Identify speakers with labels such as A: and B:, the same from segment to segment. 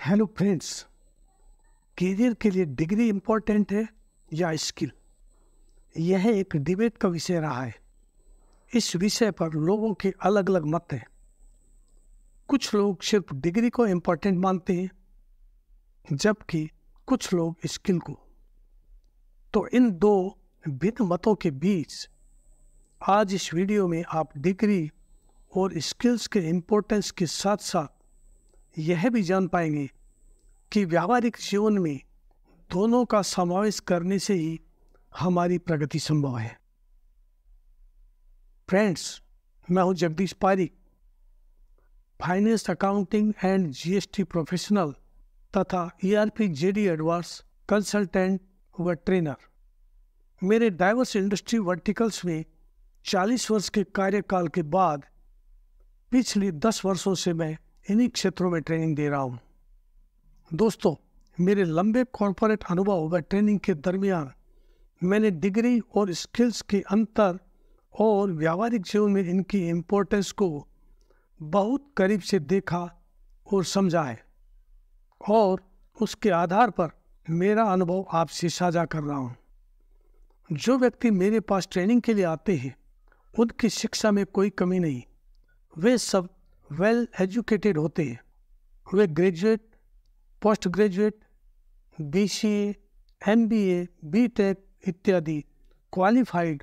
A: Hello friends, career के लिए degree important है या स्किल? यह एक डिबेट का विषय रहा है। इस विषय पर लोगों के अलग अलग मत हैं। कुछ लोग सिर्फ डिग्री को इम्पोर्टेंट मानते हैं, जबकि कुछ लोग स्किल को। तो इन दो भिन्न मतों के बीच आज इस वीडियो में आप डिग्री और स्किल्स के इम्पोर्टेंस के साथ साथ यह भी जान पाएंगे कि व्यावहारिक जीवन में दोनों का समावेश करने से ही हमारी प्रगति संभव है। फ्रेंड्स, मैं हूं Jagdish Pareek, finance, accounting and GST professional तथा ईआरपी जेडी एडवांस कंसल्टेंट व ट्रेनर। मेरे डाइवर्स इंडस्ट्री वर्टिकल्स में 40 वर्ष के कार्यकाल के बाद पिछले 10 वर्षों से मैं इन्हीं क्षेत्रों में ट्रेनिंग दे रहा हूं। दोस्तों, मेरे लंबे कॉर्पोरेट अनुभव व ट्रेनिंग के दरमियान मैंने डिग्री और स्किल्स के अंतर और व्यावहारिक जीवन में इनकी इम्पोर्टेंस को बहुत करीब से देखा और समझा है, और उसके आधार पर मेरा अनुभव आपसे साझा कर रहा हूँ। जो व्यक्ति मेरे पास ट्रेनिंग के लिए आते हैं, उनकी शिक्षा में कोई कमी नहीं। वे सब वेल एजुकेटेड होते हैं। वे graduate, post graduate, BCA, MBA, BTech इत्यादि क्वालिफाइड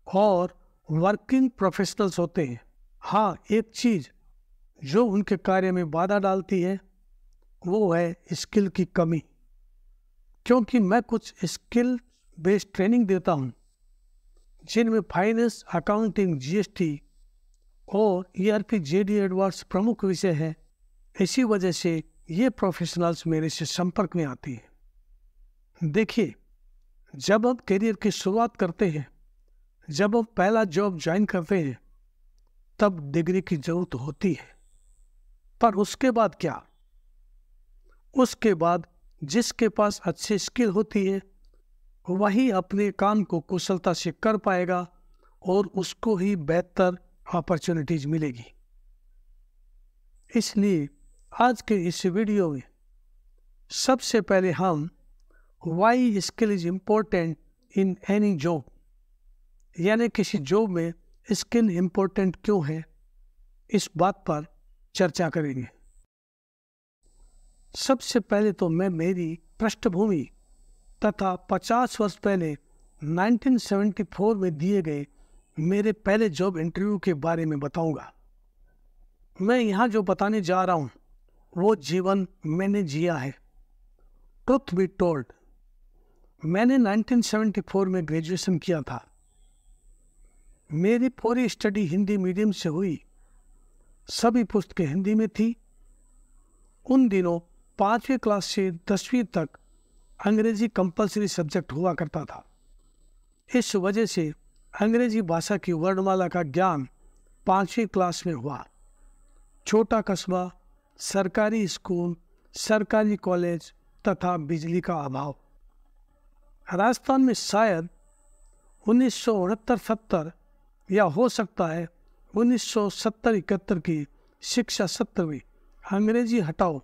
A: और वर्किंग प्रोफेशनल्स होते हैं। हाँ, एक चीज़ जो उनके कार्य में बाधा डालती है वो है स्किल की कमी, क्योंकि मैं कुछ स्किल बेस्ड ट्रेनिंग देता हूँ जिनमें फाइनेंस, अकाउंटिंग, जीएसटी और ईआरपी जेडी एडवांस प्रमुख विषय है। इसी वजह से ये प्रोफेशनल्स मेरे से संपर्क में आती है। देखिए, जब हम करियर की शुरुआत करते हैं, जब हम पहला जॉब ज्वाइन करते हैं, तब डिग्री की जरूरत होती है। पर उसके बाद क्या? उसके बाद जिसके पास अच्छी स्किल होती है वही अपने काम को कुशलता से कर पाएगा और उसको ही बेहतर अपॉर्चुनिटीज मिलेगी। इसलिए आज के इस वीडियो में सबसे पहले हम why skill is important in any job, यानी किसी जॉब में स्किल इम्पोर्टेंट क्यों है, इस बात पर चर्चा करेंगे। सबसे पहले तो मैं मेरी पृष्ठभूमि तथा 50 वर्ष पहले 1974 में दिए गए मेरे पहले जॉब इंटरव्यू के बारे में बताऊंगा। मैं यहाँ जो बताने जा रहा हूँ वो जीवन मैंने जिया है। ट्रुथ बी टोल्ड, मैंने 1974 में ग्रेजुएशन किया था। मेरी पूरी स्टडी हिंदी मीडियम से हुई। सभी पुस्तकें हिंदी में थी। उन दिनों 5वीं क्लास से 10वीं तक अंग्रेजी कंपलसरी सब्जेक्ट हुआ करता था। इस वजह से अंग्रेजी भाषा की वर्णमाला का ज्ञान 5वीं क्लास में हुआ। छोटा कस्बा, सरकारी स्कूल, सरकारी कॉलेज तथा बिजली का अभाव। राजस्थान में शायद 1969-70 या हो सकता है 1970-71 की शिक्षा सत्र में अंग्रेजी हटाओ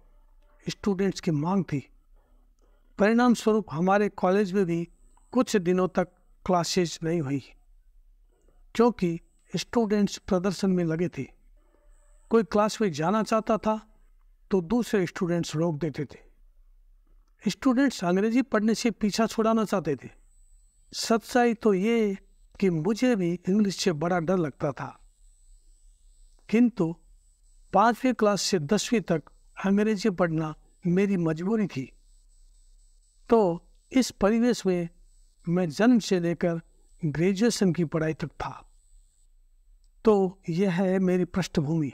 A: स्टूडेंट्स की मांग थी। परिणाम स्वरूप हमारे कॉलेज में भी कुछ दिनों तक क्लासेज नहीं हुई, क्योंकि स्टूडेंट्स प्रदर्शन में लगे थे। कोई क्लास में जाना चाहता था तो दूसरे स्टूडेंट्स रोक देते थे। स्टूडेंट्स अंग्रेजी पढ़ने से पीछा छुड़ाना चाहते थे। सच्चाई तो ये कि मुझे भी इंग्लिश से बड़ा डर लगता था, किंतु 5वीं क्लास से 10वीं तक अंग्रेजी पढ़ना मेरी मजबूरी थी। तो इस परिवेश में मैं जन्म से लेकर ग्रेजुएशन की पढ़ाई तक था। तो यह है मेरी पृष्ठभूमि।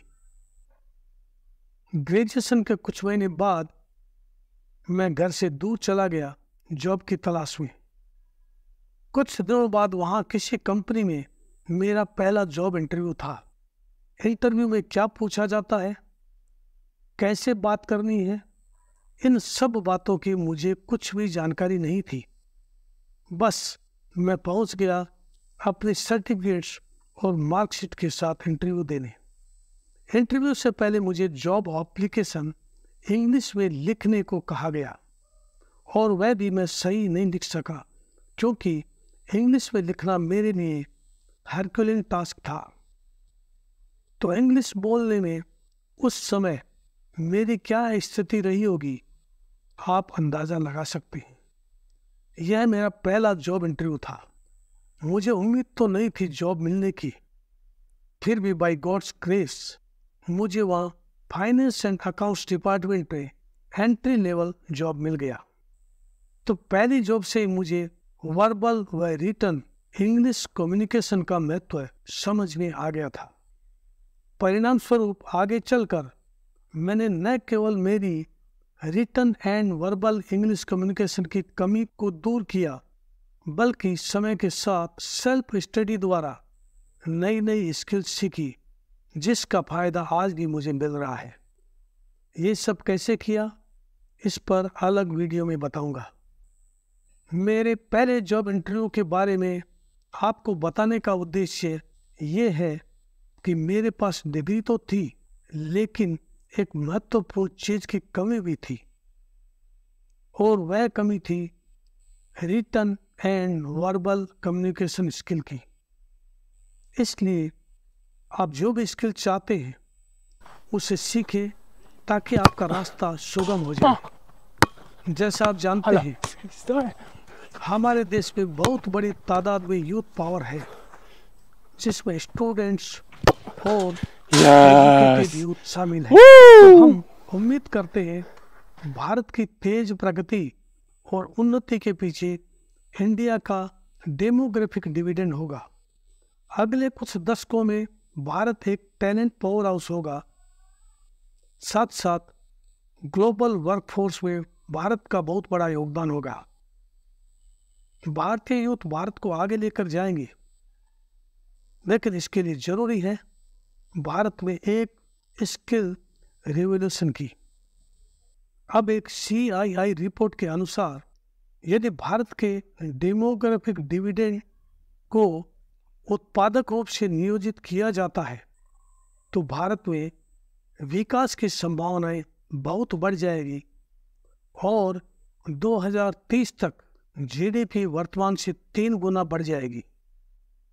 A: ग्रेजुएशन के कुछ महीने बाद मैं घर से दूर चला गया जॉब की तलाश में। कुछ दिनों बाद वहाँ किसी कंपनी में मेरा पहला जॉब इंटरव्यू था। इंटरव्यू में क्या पूछा जाता है, कैसे बात करनी है, इन सब बातों की मुझे कुछ भी जानकारी नहीं थी। बस मैं पहुंच गया अपने सर्टिफिकेट्स और मार्कशीट के साथ इंटरव्यू देने। इंटरव्यू से पहले मुझे जॉब एप्लीकेशन इंग्लिश में लिखने को कहा गया और वह भी मैं सही नहीं लिख सका क्योंकि इंग्लिश में लिखना मेरे लिए हरक्यूलिन टास्क था। तो इंग्लिश बोलने में उस समय मेरी क्या स्थिति रही होगी आप अंदाज़ा लगा सकते हैं। यह मेरा पहला जॉब इंटरव्यू था। मुझे उम्मीद तो नहीं थी जॉब मिलने की, फिर भी बाय गॉड्स ग्रेस मुझे वहाँ फाइनेंस एंड अकाउंट्स डिपार्टमेंट पे एंट्री लेवल जॉब मिल गया। तो पहली जॉब से मुझे वर्बल व रिटन इंग्लिश कम्युनिकेशन का महत्व समझ में आ गया था। परिणाम स्वरूप आगे चलकर मैंने न केवल मेरी written and verbal English communication की कमी को दूर किया, बल्कि समय के साथ सेल्फ स्टडी द्वारा नई नई स्किल्स सीखी, जिसका फायदा आज भी मुझे मिल रहा है। ये सब कैसे किया, इस पर अलग वीडियो में बताऊंगा। मेरे पहले जॉब इंटरव्यू के बारे में आपको बताने का उद्देश्य ये है कि मेरे पास डिग्री तो थी, लेकिन एक महत्वपूर्ण चीज की कमी भी थी, और वह कमी थी written and verbal communication skill की। इसलिए आप जो भी स्किल चाहते हैं उसे सीखें ताकि आपका रास्ता सुगम हो जाए। जैसा आप जानते हैं, हमारे देश में बहुत बड़ी तादाद में यूथ पावर है, जिसमें स्टूडेंट्स और एजुकेटेड यूथ शामिल है। तो हम उम्मीद करते हैं भारत की तेज प्रगति और उन्नति के पीछे इंडिया का डेमोग्राफिक डिविडेंड होगा। अगले कुछ दशकों में भारत एक टैलेंट पावर हाउस होगा। साथ साथ ग्लोबल वर्कफोर्स में भारत का बहुत बड़ा योगदान होगा। भारतीय यूथ भारत को आगे लेकर जाएंगे, लेकिन इसके लिए जरूरी है भारत में एक स्किल रिवॉल्यूशन की। अब एक CII रिपोर्ट के अनुसार यदि भारत के डेमोग्राफिक डिविडेंड को उत्पादक रूप से नियोजित किया जाता है तो भारत में विकास की संभावनाएं बहुत बढ़ जाएगी और 2030 तक GDP वर्तमान से 3 गुना बढ़ जाएगी।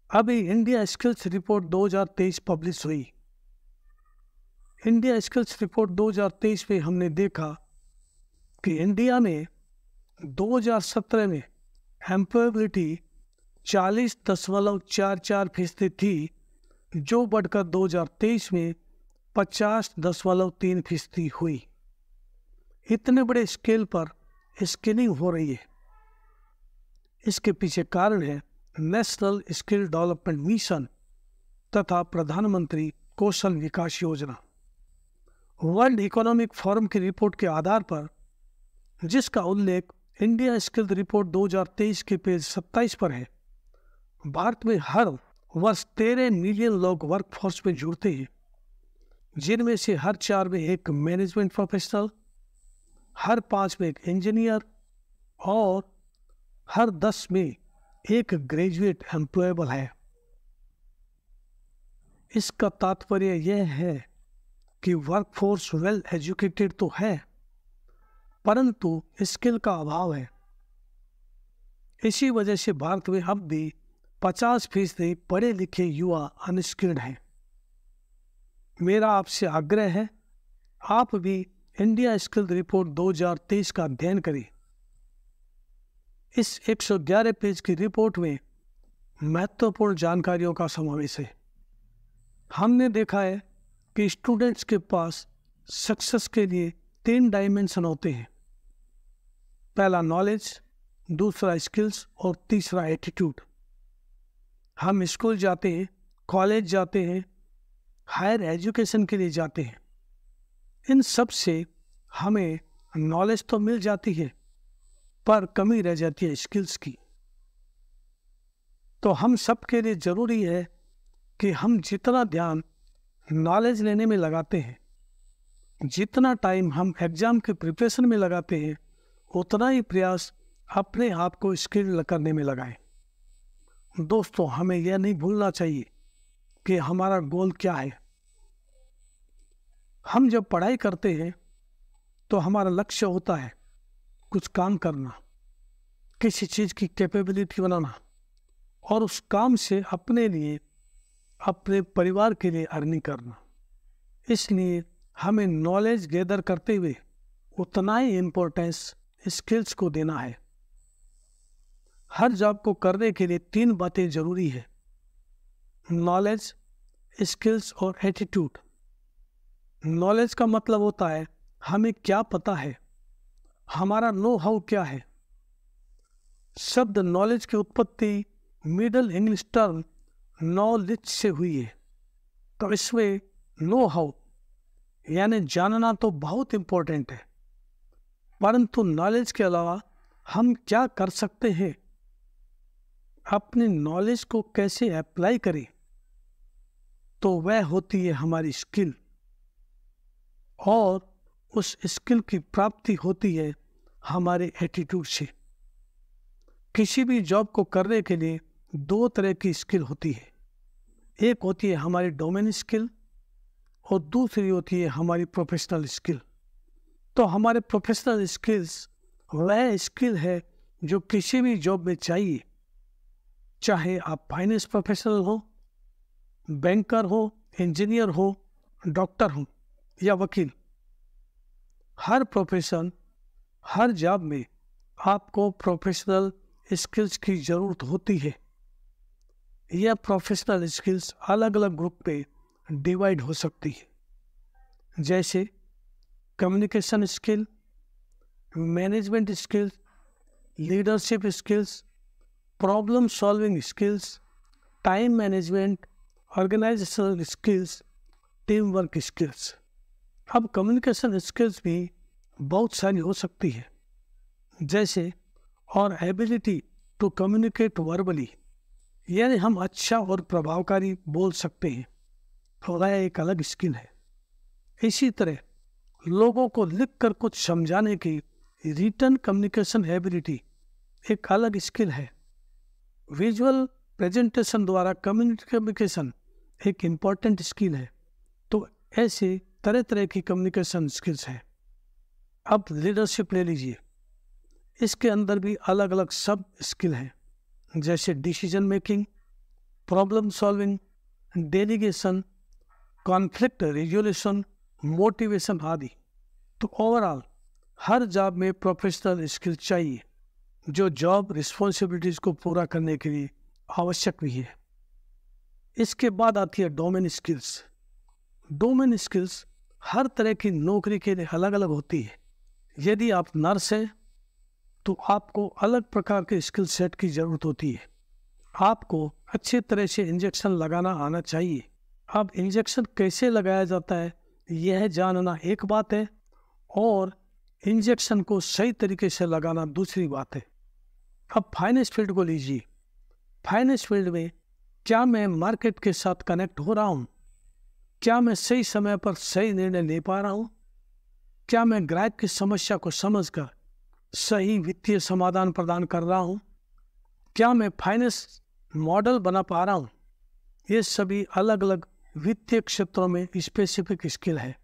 A: अभी इंडिया स्किल्स रिपोर्ट 2023 पब्लिश हुई। इंडिया स्किल्स रिपोर्ट 2023 में हमने देखा कि इंडिया में 2017 में एम्प्लॉयबिलिटी 40.44% थी, जो बढ़कर 2023 में 50.3% हुई। इतने बड़े स्केल पर स्किलिंग हो रही है। इसके पीछे कारण है नेशनल स्किल डेवलपमेंट मिशन तथा प्रधानमंत्री कौशल विकास योजना। वर्ल्ड इकोनॉमिक फोरम की रिपोर्ट के आधार पर, जिसका उल्लेख इंडिया स्किल रिपोर्ट 2023 के पेज 27 पर है, भारत में हर वर्ष 13 मिलियन लोग वर्कफोर्स में जुड़ते हैं, जिनमें से हर 4 में एक मैनेजमेंट प्रोफेशनल, हर 5 में एक इंजीनियर और हर 10 में एक ग्रेजुएट एम्प्लॉयबल है। इसका तात्पर्य यह है कि वर्कफोर्स वेल एजुकेटेड तो है, परंतु स्किल का अभाव है। इसी वजह से भारत में अब भी 50% पढ़े लिखे युवा अनस्किल्ड हैं। मेरा आपसे आग्रह है, आप भी इंडिया स्किल रिपोर्ट 2023 का अध्ययन करें। इस 111 पेज की रिपोर्ट में महत्वपूर्ण जानकारियों का समावेश है। हमने देखा है कि स्टूडेंट्स के पास सक्सेस के लिए 3 डायमेंशन होते हैं। पहला नॉलेज, दूसरा स्किल्स और तीसरा एटीट्यूड। हम स्कूल जाते हैं, कॉलेज जाते हैं, हायर एजुकेशन के लिए जाते हैं। इन सब से हमें नॉलेज तो मिल जाती है, पर कमी रह जाती है स्किल्स की। तो हम सब के लिए ज़रूरी है कि हम जितना ध्यान नॉलेज लेने में लगाते हैं, जितना टाइम हम एग्ज़ाम के प्रिपरेशन में लगाते हैं, उतना ही प्रयास अपने आप को स्किल करने में लगाएं। दोस्तों, हमें यह नहीं भूलना चाहिए कि हमारा गोल क्या है। हम जब पढ़ाई करते हैं तो हमारा लक्ष्य होता है कुछ काम करना, किसी चीज़ की कैपेबिलिटी बनाना और उस काम से अपने लिए, अपने परिवार के लिए अर्निंग करना। इसलिए हमें नॉलेज गैदर करते हुए उतना ही इम्पोर्टेंस स्किल्स को देना है। हर जॉब को करने के लिए 3 बातें जरूरी है: नॉलेज, स्किल्स और एटीट्यूड। नॉलेज का मतलब होता है हमें क्या पता है, हमारा नो हाउ क्या है। शब्द नॉलेज की उत्पत्ति मिडल इंग्लिश टर्म नॉलेज से हुई है, तो इसमें नो हाउ यानी जानना तो बहुत इंपॉर्टेंट है, परंतु नॉलेज के अलावा हम क्या कर सकते हैं, अपने नॉलेज को कैसे अप्लाई करें, तो वह होती है हमारी स्किल। और उस स्किल की प्राप्ति होती है हमारे एटीट्यूड से। किसी भी जॉब को करने के लिए 2 तरह की स्किल होती है। एक होती है हमारी डोमेन स्किल और दूसरी होती है हमारी प्रोफेशनल स्किल। तो हमारे प्रोफेशनल स्किल्स वह स्किल है जो किसी भी जॉब में चाहिए, चाहे आप फाइनेंस प्रोफेशनल हो, बैंकर हो, इंजीनियर हो, डॉक्टर हो या वकील। हर प्रोफेशन, हर जॉब में आपको प्रोफेशनल स्किल्स की ज़रूरत होती है। यह प्रोफेशनल स्किल्स अलग अलग ग्रुप पे डिवाइड हो सकती है, जैसे communication skill, management skills, leadership skills, problem solving skills, time management, organisational skills, team work skills. अब कम्युनिकेशन स्किल्स भी बहुत सारी हो सकती है, जैसे और एबिलिटी टू कम्युनिकेट वर्बली, यानी हम अच्छा और प्रभावकारी बोल सकते हैं, तो वह एक अलग स्किल है। इसी तरह लोगों को लिखकर कुछ समझाने की रिटन कम्युनिकेशन एबिलिटी एक अलग स्किल है। विजुअल प्रेजेंटेशन द्वारा कम्युनिकेशन एक इम्पॉर्टेंट स्किल है। तो ऐसे तरह तरह की कम्युनिकेशन स्किल्स हैं। अब लीडरशिप ले लीजिए, इसके अंदर भी अलग अलग सब स्किल हैं, जैसे decision making, problem solving, delegation, conflict resolution, motivation आदि। तो ओवरऑल हर जॉब में प्रोफेशनल स्किल चाहिए, जो जॉब रिस्पॉन्सिबिलिटीज़ को पूरा करने के लिए आवश्यक भी है। इसके बाद आती है डोमेन स्किल्स। डोमेन स्किल्स हर तरह की नौकरी के लिए अलग अलग होती है। यदि आप नर्स हैं तो आपको अलग प्रकार के स्किल सेट की ज़रूरत होती है। आपको अच्छी तरह से इंजेक्शन लगाना आना चाहिए। अब इंजेक्शन कैसे लगाया जाता है यह जानना एक बात है, और इंजेक्शन को सही तरीके से लगाना दूसरी बात है। अब फाइनेंस फील्ड को लीजिए। फाइनेंस फील्ड में क्या मैं मार्केट के साथ कनेक्ट हो रहा हूँ? क्या मैं सही समय पर सही निर्णय ले पा रहा हूँ? क्या मैं ग्राहक की समस्या को समझकर सही वित्तीय समाधान प्रदान कर रहा हूँ? क्या मैं फाइनेंस मॉडल बना पा रहा हूँ? ये सभी अलग अलग वित्तीय क्षेत्रों में स्पेसिफिक स्किल है।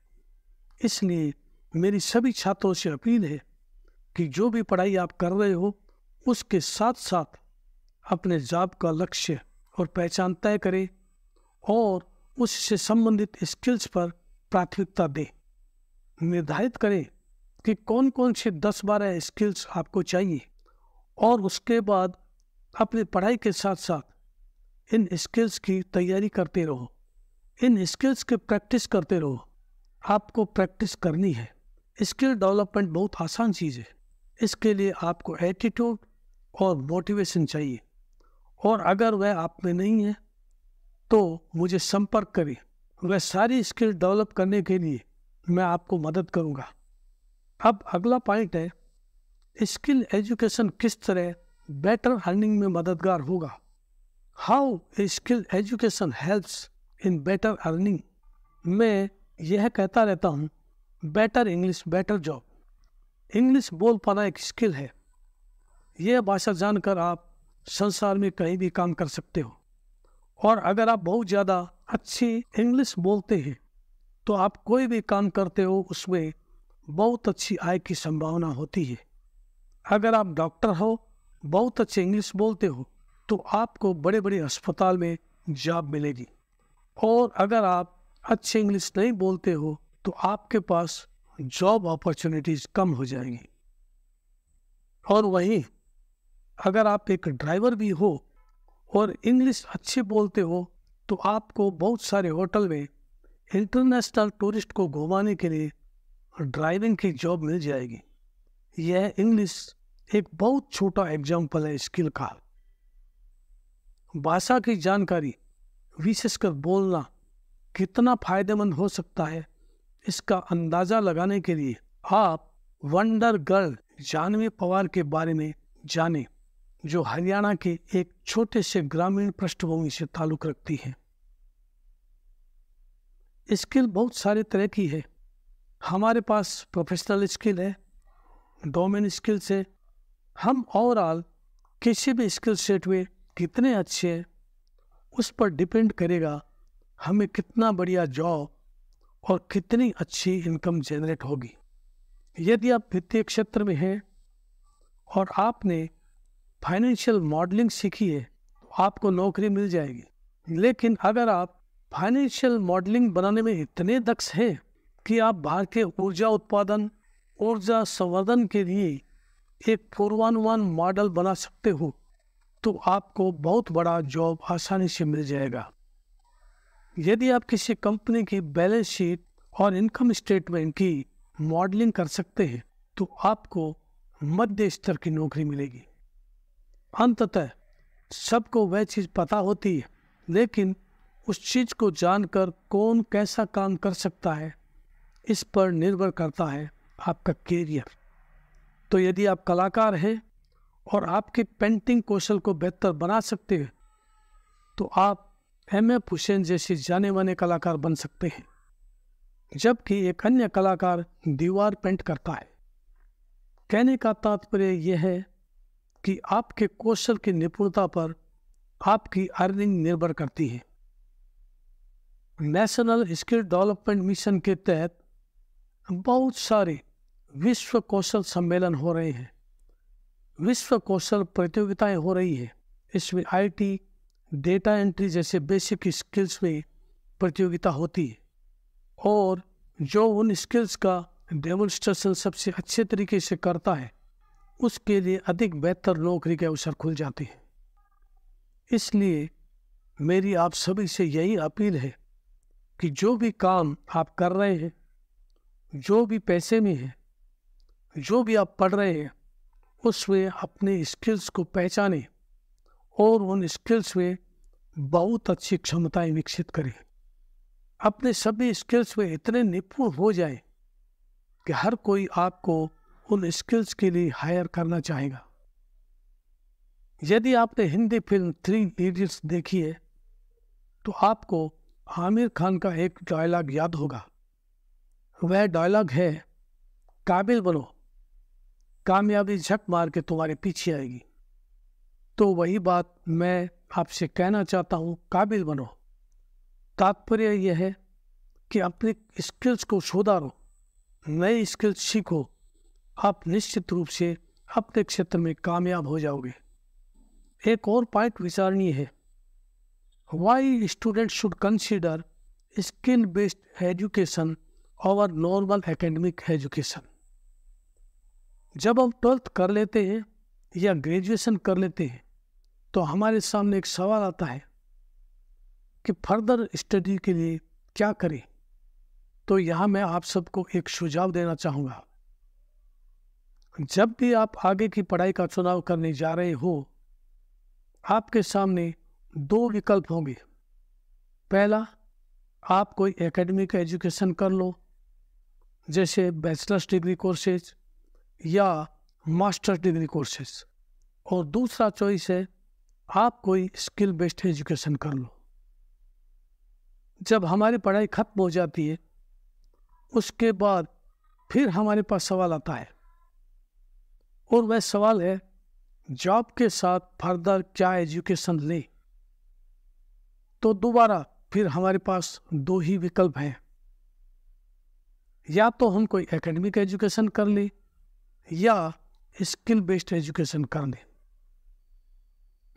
A: इसलिए मेरी सभी छात्रों से अपील है कि जो भी पढ़ाई आप कर रहे हो उसके साथ साथ अपने जॉब का लक्ष्य और पहचान तय करें और उससे संबंधित स्किल्स पर प्राथमिकता दें। निर्धारित करें कि कौन कौन से 10-12 स्किल्स आपको चाहिए, और उसके बाद अपनी पढ़ाई के साथ साथ इन स्किल्स की तैयारी करते रहो, इन स्किल्स की प्रैक्टिस करते रहो। आपको प्रैक्टिस करनी है। स्किल डेवलपमेंट बहुत आसान चीज़ है। इसके लिए आपको एटीट्यूड और मोटिवेशन चाहिए, और अगर वह आप में नहीं है तो मुझे संपर्क करें। वह सारी स्किल डेवलप करने के लिए मैं आपको मदद करूंगा। अब अगला पॉइंट है, स्किल एजुकेशन किस तरह बेटर अर्निंग में मददगार होगा। How a skill education helps in better earning. मैं यह कहता रहता हूँ, better English better job. English बोल पाना एक स्किल है। यह भाषा जानकर आप संसार में कहीं भी काम कर सकते हो, और अगर आप बहुत ज़्यादा अच्छी इंग्लिश बोलते हैं तो आप कोई भी काम करते हो उसमें बहुत अच्छी आय की संभावना होती है। अगर आप डॉक्टर हो, बहुत अच्छे इंग्लिश बोलते हो, तो आपको बड़े बड़े अस्पताल में जॉब मिलेगी। और अगर आप अच्छे इंग्लिश नहीं बोलते हो तो आपके पास जॉब अपॉर्चुनिटीज कम हो जाएंगी। और वहीं अगर आप एक ड्राइवर भी हो और इंग्लिश अच्छे बोलते हो तो आपको बहुत सारे होटल में इंटरनेशनल टूरिस्ट को घुमाने के लिए ड्राइविंग की जॉब मिल जाएगी। यह इंग्लिश एक बहुत छोटा एग्जाम्पल है स्किल का। भाषा की जानकारी, विशेषकर बोलना, कितना फायदेमंद हो सकता है, इसका अंदाजा लगाने के लिए आप वंडर गर्ल जानवी पवार के बारे में जानें, जो हरियाणा के एक छोटे से ग्रामीण पृष्ठभूमि से ताल्लुक रखती है। स्किल बहुत सारे तरह की है। हमारे पास प्रोफेशनल स्किल है, डोमेन स्किल्स है। हम ओवरऑल किसी भी स्किल सेट में कितने अच्छे हैं उस पर डिपेंड करेगा हमें कितना बढ़िया जॉब और कितनी अच्छी इनकम जनरेट होगी। यदि आप वित्तीय क्षेत्र में हैं और आपने फाइनेंशियल मॉडलिंग सीखी है तो आपको नौकरी मिल जाएगी। लेकिन अगर आप फाइनेंशियल मॉडलिंग बनाने में इतने दक्ष हैं कि आप बाहर के ऊर्जा उत्पादन, ऊर्जा संवर्धन के लिए एक पूर्वानुमान मॉडल बना सकते हो तो आपको बहुत बड़ा जॉब आसानी से मिल जाएगा। यदि आप किसी कंपनी की बैलेंस शीट और इनकम स्टेटमेंट की मॉडलिंग कर सकते हैं तो आपको मध्य स्तर की नौकरी मिलेगी। अंततः सबको वह चीज़ पता होती है, लेकिन उस चीज़ को जानकर कौन कैसा काम कर सकता है इस पर निर्भर करता है आपका कैरियर। तो यदि आप कलाकार हैं और आपके पेंटिंग कौशल को बेहतर बना सकते हैं तो आप M.F. हुसैन जैसे जाने माने कलाकार बन सकते हैं, जबकि एक अन्य कलाकार दीवार पेंट करता है। कहने का तात्पर्य यह है कि आपके कौशल की निपुणता पर आपकी अर्निंग निर्भर करती है। नेशनल स्किल डेवलपमेंट मिशन के तहत बहुत सारे विश्व कौशल सम्मेलन हो रहे हैं, विश्व कौशल प्रतियोगिताएं हो रही है। इसमें IT, डेटा एंट्री जैसे बेसिक स्किल्स में प्रतियोगिता होती है और जो उन स्किल्स का डेमोन्स्ट्रेशन सबसे अच्छे तरीके से करता है उसके लिए अधिक बेहतर नौकरी के अवसर खुल जाते हैं। इसलिए मेरी आप सभी से यही अपील है कि जो भी काम आप कर रहे हैं, जो भी पैसे में है, जो भी आप पढ़ रहे हैं, उसमें अपने स्किल्स को पहचानें और उन स्किल्स में बहुत अच्छी क्षमताएं विकसित करें। अपने सभी स्किल्स में इतने निपुण हो जाएं कि हर कोई आपको उन स्किल्स के लिए हायर करना चाहेगा। यदि आपने हिंदी फिल्म 3 इडियट्स देखी है तो आपको आमिर खान का एक डायलॉग याद होगा। वह डायलॉग है, काबिल बनो, कामयाबी झक मार के तुम्हारे पीछे आएगी। तो वही बात मैं आपसे कहना चाहता हूँ, काबिल बनो। तात्पर्य यह है कि अपने स्किल्स को सुधारो, नए स्किल्स सीखो, आप निश्चित रूप से अपने क्षेत्र में कामयाब हो जाओगे। एक और पॉइंट विचारणीय है, why student should consider skill based education over normal academic education. जब हम 12th कर लेते हैं या ग्रेजुएशन कर लेते हैं तो हमारे सामने एक सवाल आता है कि फर्दर स्टडी के लिए क्या करें। तो यहाँ मैं आप सबको एक सुझाव देना चाहूँगा। जब भी आप आगे की पढ़ाई का चुनाव करने जा रहे हो, आपके सामने 2 विकल्प होंगे। पहला, आप कोई एकेडमिक एजुकेशन कर लो, जैसे बैचलर्स डिग्री कोर्सेज या मास्टर्स डिग्री कोर्सेज, और दूसरा चॉइस है आप कोई स्किल बेस्ड एजुकेशन कर लो। जब हमारी पढ़ाई खत्म हो जाती है उसके बाद फिर हमारे पास सवाल आता है, और वह सवाल है जॉब के साथ फर्दर क्या एजुकेशन ले। तो दोबारा फिर हमारे पास 2 ही विकल्प हैं। या तो हम कोई एकेडमिक एजुकेशन कर लें या स्किल बेस्ड एजुकेशन कर लें।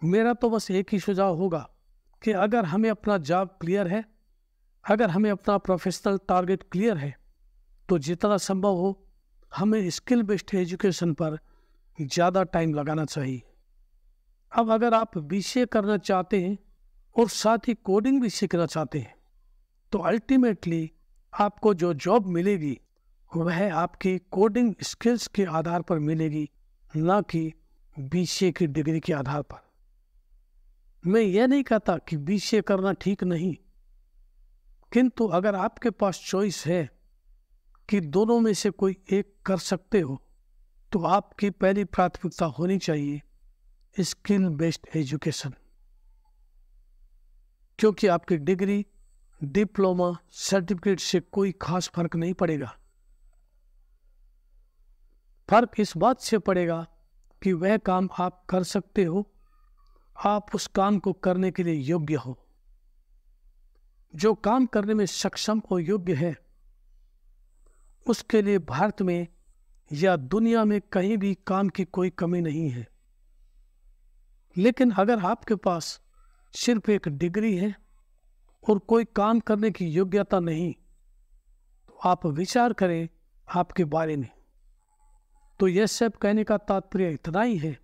A: मेरा तो बस एक ही सुझाव होगा कि अगर हमें अपना जॉब क्लियर है, अगर हमें अपना प्रोफेशनल टारगेट क्लियर है, तो जितना संभव हो हमें स्किल बेस्ड एजुकेशन पर ज़्यादा टाइम लगाना चाहिए। अब अगर आप बीसीए करना चाहते हैं और साथ ही कोडिंग भी सीखना चाहते हैं, तो अल्टीमेटली आपको जो जॉब मिलेगी वह आपकी कोडिंग स्किल्स के आधार पर मिलेगी, ना कि बीसीए की डिग्री के आधार पर। मैं यह नहीं कहता कि बीसीए करना ठीक नहीं, किंतु अगर आपके पास चॉइस है कि दोनों में से कोई एक कर सकते हो, तो आपकी पहली प्राथमिकता होनी चाहिए स्किल बेस्ड एजुकेशन। क्योंकि आपकी डिग्री, डिप्लोमा, सर्टिफिकेट से कोई खास फर्क नहीं पड़ेगा। फर्क इस बात से पड़ेगा कि वह काम आप कर सकते हो, आप उस काम को करने के लिए योग्य हो। जो काम करने में सक्षम और योग्य है, उसके लिए भारत में या दुनिया में कहीं भी काम की कोई कमी नहीं है। लेकिन अगर आपके पास सिर्फ एक डिग्री है और कोई काम करने की योग्यता नहीं, तो आप विचार करें आपके बारे में। तो यह सब कहने का तात्पर्य इतना ही है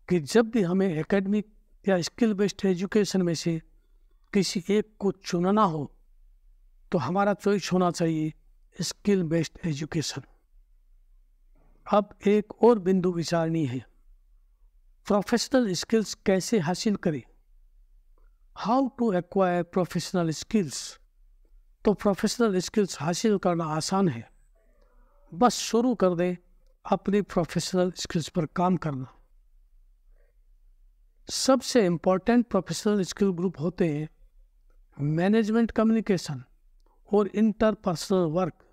A: कि जब भी हमें एकेडमिक या स्किल बेस्ड एजुकेशन में से किसी एक को चुनना हो, तो हमारा चॉइस होना चाहिए स्किल बेस्ड एजुकेशन। अब एक और बिंदु विचारणीय है, प्रोफेशनल स्किल्स कैसे हासिल करें, how to acquire professional skills. तो प्रोफेशनल स्किल्स हासिल करना आसान है, बस शुरू कर दें अपनी प्रोफेशनल स्किल्स पर काम करना। सबसे इम्पोर्टेंट प्रोफेशनल स्किल ग्रुप होते हैं मैनेजमेंट कम्युनिकेशन और इंटरपर्सनल वर्क।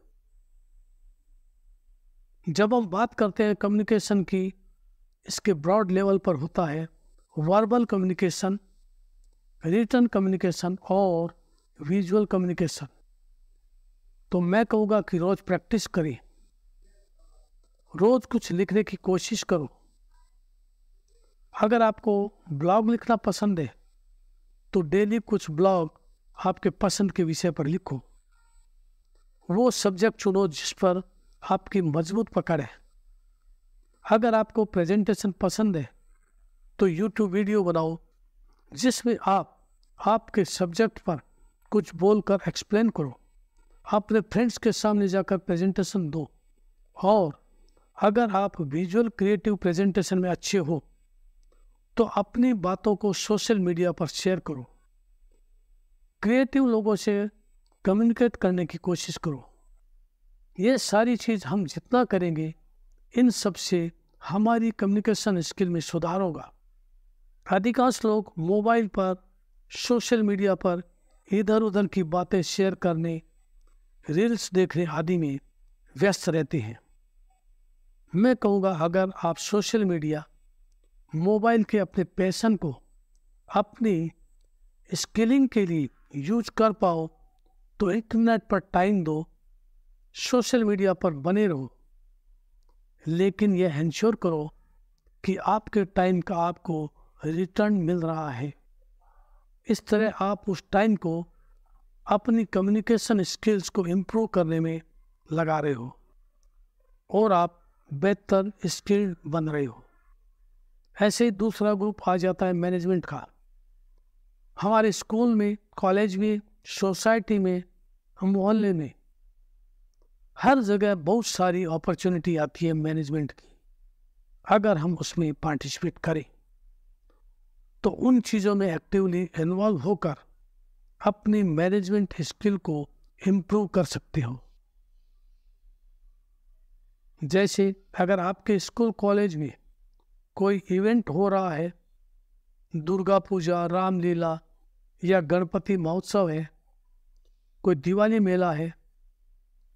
A: जब हम बात करते हैं कम्युनिकेशन की, इसके ब्रॉड लेवल पर होता है वर्बल कम्युनिकेशन, रिटन कम्युनिकेशन और विजुअल कम्युनिकेशन। तो मैं कहूँगा कि रोज प्रैक्टिस करें, रोज कुछ लिखने की कोशिश करो। अगर आपको ब्लॉग लिखना पसंद है, तो डेली कुछ ब्लॉग आपके पसंद के विषय पर लिखो। वो सब्जेक्ट चुनो जिस पर आपकी मजबूत पकड़ है। अगर आपको प्रेजेंटेशन पसंद है, तो यूट्यूब वीडियो बनाओ जिसमें आप आपके सब्जेक्ट पर कुछ बोलकर एक्सप्लेन करो। अपने फ्रेंड्स के सामने जाकर प्रेजेंटेशन दो। और अगर आप विजुअल क्रिएटिव प्रेजेंटेशन में अच्छे हो, तो अपनी बातों को सोशल मीडिया पर शेयर करो। क्रिएटिव लोगों से कम्युनिकेट करने की कोशिश करो। ये सारी चीज़ हम जितना करेंगे, इन सब से हमारी कम्युनिकेशन स्किल में सुधार होगा। अधिकांश लोग मोबाइल पर, सोशल मीडिया पर इधर उधर की बातें शेयर करने, रील्स देखने आदि में व्यस्त रहते हैं। मैं कहूँगा अगर आप सोशल मीडिया, मोबाइल के अपने पैशन को अपनी स्किलिंग के लिए यूज कर पाओ, तो इंटरनेट पर टाइम दो, सोशल मीडिया पर बने रहो, लेकिन यह इंश्योर करो कि आपके टाइम का आपको रिटर्न मिल रहा है। इस तरह आप उस टाइम को अपनी कम्युनिकेशन स्किल्स को इम्प्रूव करने में लगा रहे हो और आप बेहतर स्किल्ड बन रहे हो। ऐसे ही दूसरा ग्रुप आ जाता है मैनेजमेंट का। हमारे स्कूल में, कॉलेज में, सोसाइटी में, मोहल्ले में, हर जगह बहुत सारी अपॉर्चुनिटी आती है मैनेजमेंट की। अगर हम उसमें पार्टिसिपेट करें, तो उन चीज़ों में एक्टिवली इन्वॉल्व होकर अपनी मैनेजमेंट स्किल को इम्प्रूव कर सकते हो। जैसे अगर आपके स्कूल कॉलेज में कोई इवेंट हो रहा है, दुर्गा पूजा, रामलीला या गणपति महोत्सव है, कोई दिवाली मेला है,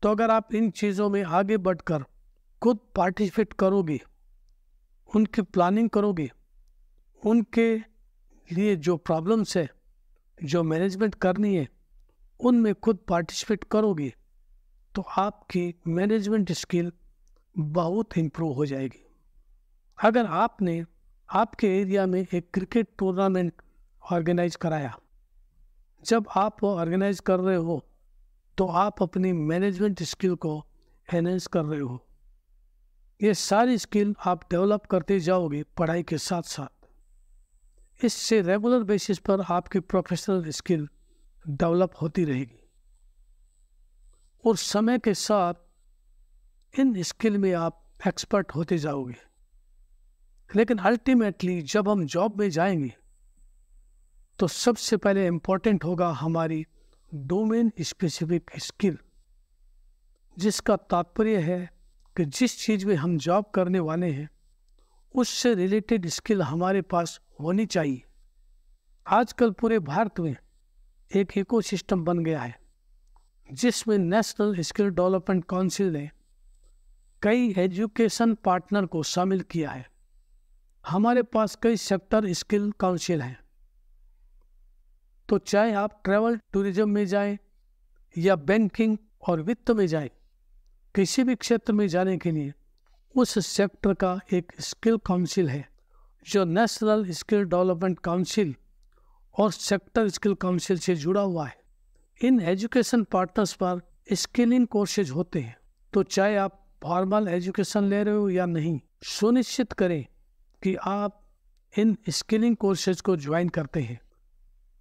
A: तो अगर आप इन चीज़ों में आगे बढ़कर खुद पार्टिसिपेट करोगे, उनकी प्लानिंग करोगे, उनके लिए जो प्रॉब्लम्स है, जो मैनेजमेंट करनी है, उनमें खुद पार्टिसिपेट करोगे, तो आपकी मैनेजमेंट स्किल बहुत इम्प्रूव हो जाएगी। अगर आपने आपके एरिया में एक क्रिकेट टूर्नामेंट ऑर्गेनाइज कराया, जब आप वो ऑर्गेनाइज कर रहे हो तो आप अपनी मैनेजमेंट स्किल को एनहेंस कर रहे हो। ये सारी स्किल आप डेवलप करते जाओगे पढ़ाई के साथ साथ। इससे रेगुलर बेसिस पर आपकी प्रोफेशनल स्किल डेवलप होती रहेगी और समय के साथ इन स्किल में आप एक्सपर्ट होते जाओगे। लेकिन अल्टीमेटली जब हम जॉब में जाएंगे तो सबसे पहले इम्पोर्टेंट होगा हमारी डोमेन स्पेसिफिक स्किल, जिसका तात्पर्य है कि जिस चीज़ में हम जॉब करने वाले हैं उससे रिलेटेड स्किल हमारे पास होनी चाहिए। आजकल पूरे भारत में एक इकोसिस्टम बन गया है जिसमें नेशनल स्किल डेवलपमेंट काउंसिल ने कई एजुकेशन पार्टनर को शामिल किया है। हमारे पास कई सेक्टर स्किल काउंसिल हैं। तो चाहे आप ट्रैवल टूरिज्म में जाएं या बैंकिंग और वित्त में जाएं, किसी भी क्षेत्र में जाने के लिए उस सेक्टर का एक स्किल काउंसिल है जो नेशनल स्किल डेवलपमेंट काउंसिल और सेक्टर स्किल काउंसिल से जुड़ा हुआ है। इन एजुकेशन पार्टनर्स पर स्किलिंग कोर्सेज होते हैं। तो चाहे आप फॉर्मल एजुकेशन ले रहे हो या नहीं, सुनिश्चित करें कि आप इन स्किलिंग कोर्सेज को ज्वाइन करते हैं।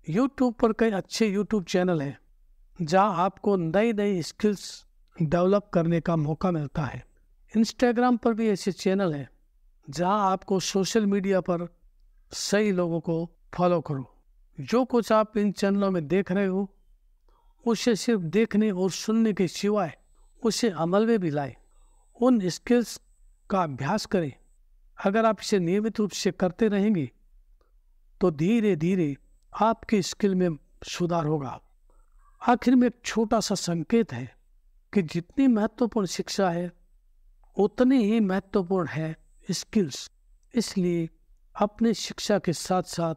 A: यूट्यूब पर कई अच्छे यूट्यूब चैनल हैं जहां आपको नई नई स्किल्स डेवलप करने का मौका मिलता है। इंस्टाग्राम पर भी ऐसे चैनल हैं जहां आपको सोशल मीडिया पर सही लोगों को फॉलो करो। जो कुछ आप इन चैनलों में देख रहे हो उसे सिर्फ देखने और सुनने के सिवाय उसे अमल में भी लाएं। उन स्किल्स का अभ्यास करें। अगर आप इसे नियमित रूप से करते रहेंगे तो धीरे धीरे आपकी स्किल में सुधार होगा। आखिर में एक छोटा सा संकेत है कि जितनी महत्वपूर्ण शिक्षा है उतनी ही महत्वपूर्ण है स्किल्स। इसलिए अपनी शिक्षा के साथ साथ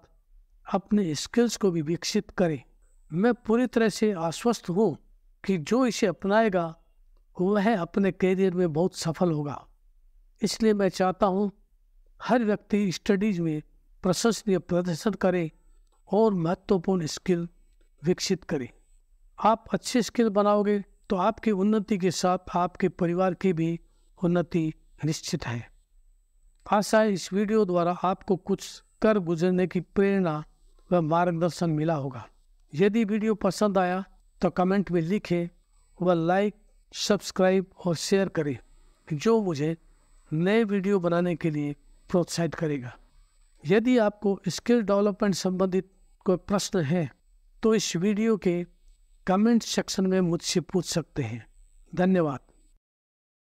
A: अपने स्किल्स को भी विकसित करें। मैं पूरी तरह से आश्वस्त हूँ कि जो इसे अपनाएगा वह अपने करियर में बहुत सफल होगा। इसलिए मैं चाहता हूँ हर व्यक्ति स्टडीज में प्रशंसनीय प्रदर्शन करे और महत्वपूर्ण स्किल विकसित करे। आप अच्छे स्किल बनाओगे तो आपकी उन्नति के साथ आपके परिवार की भी उन्नति निश्चित है। आशा है इस वीडियो द्वारा आपको कुछ कर गुजरने की प्रेरणा व मार्गदर्शन मिला होगा। यदि वीडियो पसंद आया तो कमेंट में लिखें व लाइक, सब्सक्राइब और शेयर करें, जो मुझे नए वीडियो बनाने के लिए प्रोत्साहित करेगा। यदि आपको स्किल डेवलपमेंट संबंधित कोई प्रश्न है तो इस वीडियो के कमेंट सेक्शन में मुझसे पूछ सकते हैं। धन्यवाद।